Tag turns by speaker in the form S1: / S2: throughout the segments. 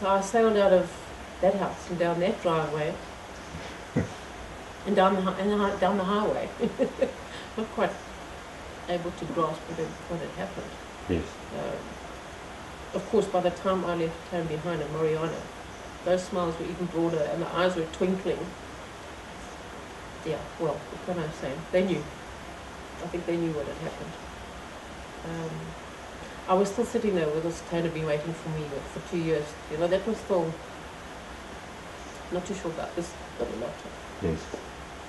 S1: So I sailed out of that house and down that driveway and down the highway. Not quite able to grasp what had happened.
S2: Yes.
S1: Of course, by the time I left home behind in Mariana, those smiles were even broader and the eyes were twinkling. Yeah, well, what can I say? They knew. I think they knew what had happened. I was still sitting there with this Théun had been waiting for me for 2 years. You know, that was still not too sure about this little matter.
S2: Yes.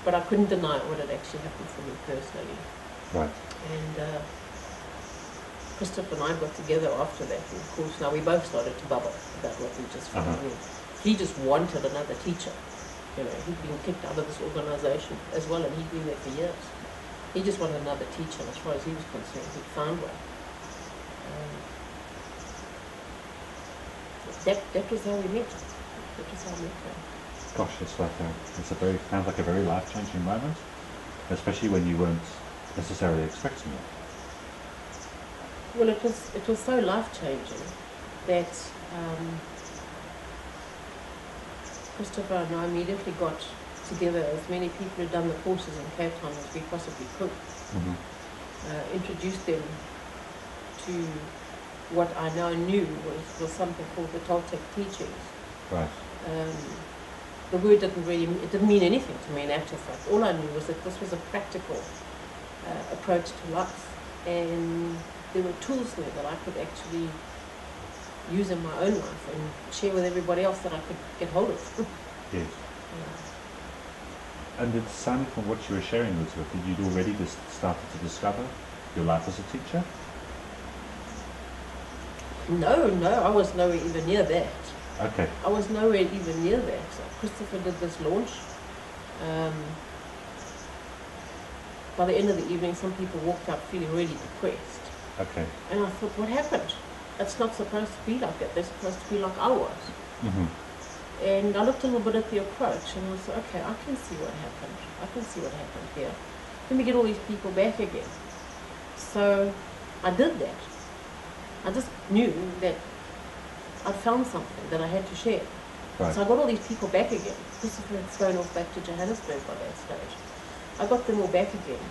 S1: But I couldn't deny what had actually happened for me personally.
S2: Right.
S1: And Christopher and I got together after that, and of course now we both started to bubble about what we just found. He just wanted another teacher. You know, he'd been kicked out of this organization as well, and he'd been there for years. He just wanted another teacher, as far as he was concerned. He'd found one. That was how we met. That was how we met.
S2: Gosh, sounds like a very life-changing moment, especially when you weren't necessarily expecting it.
S1: Well, it was so life-changing that Christopher and I immediately got together as many people who'd done the courses in Cape Town as we possibly could. Introduced them to what I now knew was something called the Toltec teachings.
S2: Right.
S1: The word didn't mean anything to me in actual fact. All I knew was that this was a practical approach to life, and there were tools there that I could actually use in my own life and share with everybody else that I could get hold of.
S2: Yes. And it sounded from what you were sharing with us that you'd already just started to discover your life as a teacher?
S1: No, I was nowhere even near that.
S2: Okay.
S1: I was nowhere even near that. So Christopher did this launch. By the end of the evening, some people walked out feeling really depressed.
S2: Okay.
S1: And I thought, what happened? It's not supposed to be like that. They're supposed to be like I was. And I looked a little bit at the approach and I said, okay, I can see what happened. I can see what happened here. Let me get all these people back again. So I did that. I just knew that I'd found something that I had to share.
S2: Right.
S1: So I got all these people back again. Christopher had flown off back to Johannesburg by that stage. I got them all back again.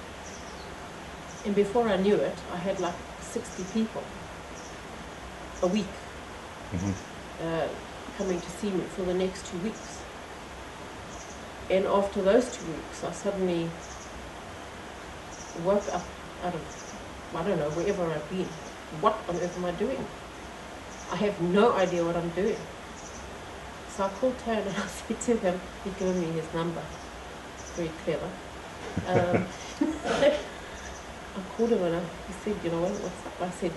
S1: And before I knew it, I had like 60 people a week coming to see me for the next 2 weeks. And after those 2 weeks, I suddenly woke up out of, I don't know, wherever I've been. What on earth am I doing? I have no idea what I'm doing. So I called Théun and I said to him, he'd given me his number. Very clever. I called him and he said, you know what, what's up? I said,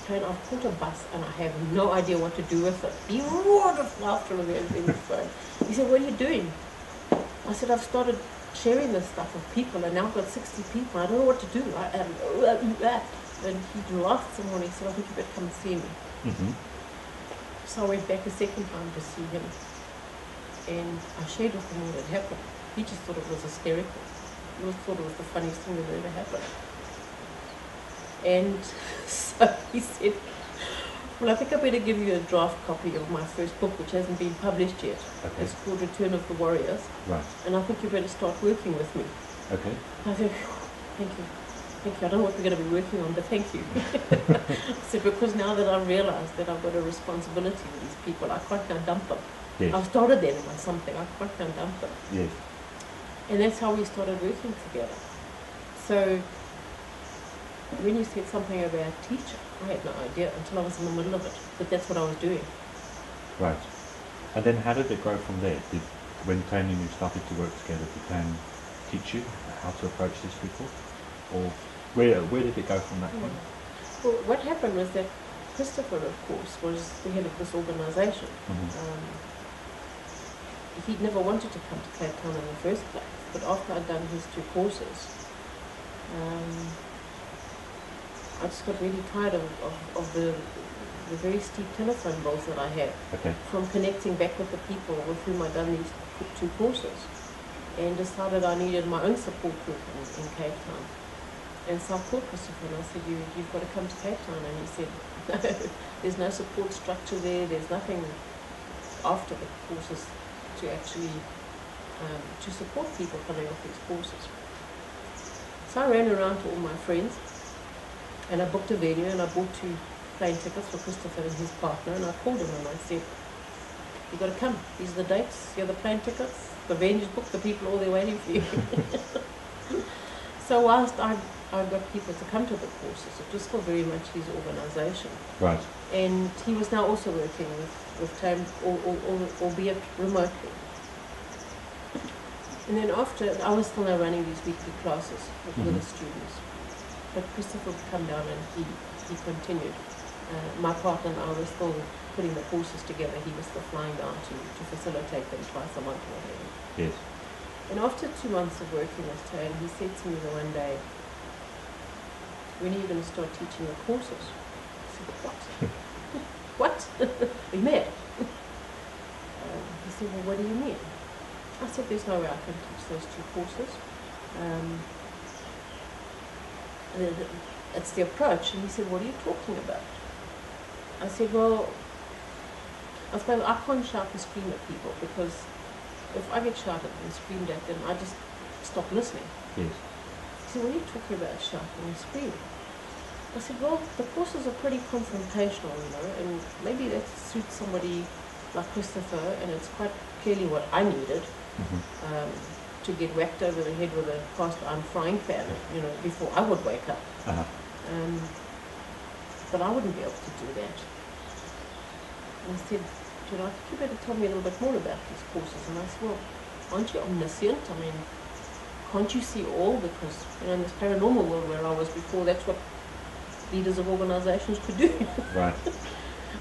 S1: Théun, I've called a bus and I have no idea what to do with it. He roared with laughter on the phone. He said, what are you doing? I said, I've started sharing this stuff with people and now I've got 60 people. I don't know what to do. And he laughed some more and he said, I think you better come and see me. So I went back a second time to see him. And I shared with him what had happened. He just thought it was hysterical. He just thought it was the funniest thing that ever happened. And so he said, well, I think I better give you a draft copy of my first book, which hasn't been published yet. Okay. It's called Return of the Warriors. Right. And I think you better start working with me. Okay. I said, thank you. Thank you. I don't know what we're going to be working on, but thank you. I said, because now that I've realized that I've got a responsibility with these people, I can't now dump them. Yes. I've started them on something. I can't now dump them. Yes. And that's how we started working together. So when you said something about teacher, I had no idea until I was in the middle of it. But that's what I was doing.
S2: Right. And then how did it grow from there? When Théun and you started to work together, did Théun teach you how to approach these people? Or where did it go from that point?
S1: Well, what happened was that Christopher, of course, was the head of this organization. He'd never wanted to come to Cape Town in the first place, but after I'd done his 2 courses, I just got really tired of the very steep telephone bills that I had from connecting back with the people with whom I'd done these 2 courses, and decided I needed my own support group in Cape Town. And so I called Christopher and I said, you've got to come to Cape Town. And he said, no, there's no support structure there, there's nothing after the courses to actually to support people coming off these courses. So I ran around to all my friends and I booked a venue and I bought 2 plane tickets for Christopher and his partner, and I called him and I said, "You got to come. These are the dates. Here are the plane tickets. The venue's booked. The people are all there waiting for you." So whilst I got people to come to the courses, it was still very much his organisation.
S2: Right.
S1: And he was now also working with Théun, albeit remotely. And then after, I was still now running these weekly classes with the students. But Christopher would come down and he continued. My partner and I were still putting the courses together. He was still flying down to facilitate them twice a month or whatever.
S2: Yes.
S1: And after 2 months of working with Théun, he said to me the one day, "When are you going to start teaching the courses?" I said, "What?" "What? Are you mad?" He said, "Well, what do you mean?" I said, "There's no way I can teach those 2 courses. It's the approach." And he said, "What are you talking about?" I said, "Well, I suppose I can't shout and scream at people, because if I get shouted and screamed at, then I just stop listening."
S2: Yes.
S1: He said, "What are you talking about, shouting and screaming?" I said, "Well, the courses are pretty confrontational, and maybe that suits somebody like Christopher, and it's quite clearly what I needed, to get whacked over the head with a cast iron frying pan, before I would wake up. But I wouldn't be able to do that." And he said, "I think you better tell me a little bit more about these courses." And I said, "Well, aren't you omniscient? I mean, can't you see all? Because, in this paranormal world where I was before, that's what leaders of organizations could do."
S2: Right.
S1: But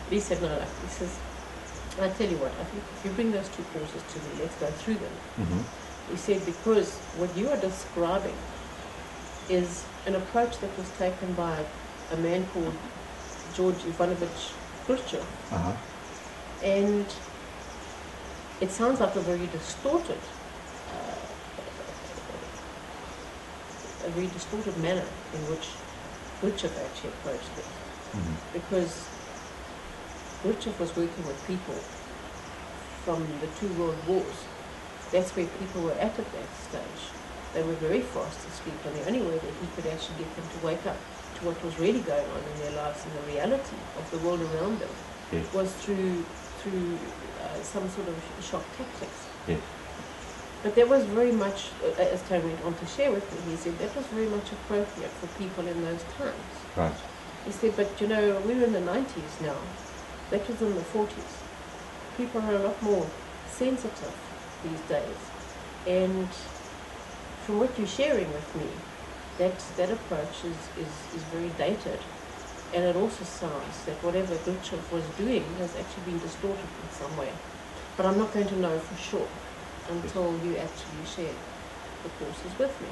S1: he said, "No. He says, I tell you what, I think if you bring those 2 courses to me, let's go through them." He said, "Because what you are describing is an approach that was taken by a man called George Ivanovich Khrushchev. And it sounds like a very distorted manner in which Khrushchev actually approached it. Because Khrushchev was working with people from the 2 world wars. That's where people were at that stage. They were very fast asleep, and the only way that he could actually get them to wake up to what was really going on in their lives and the reality of the world around them was through some sort of shock tactics.
S2: Yes.
S1: But that was very much, as Théun went on to share with me, he said that was very much appropriate for people in those times.
S2: Right.
S1: He said, but we're in the 90s now. That was in the 40s. People are a lot more sensitive these days. And from what you're sharing with me, that approach is very dated. And it also sounds that whatever Khrushchev was doing has actually been distorted in some way. But I'm not going to know for sure until you actually share the courses with me.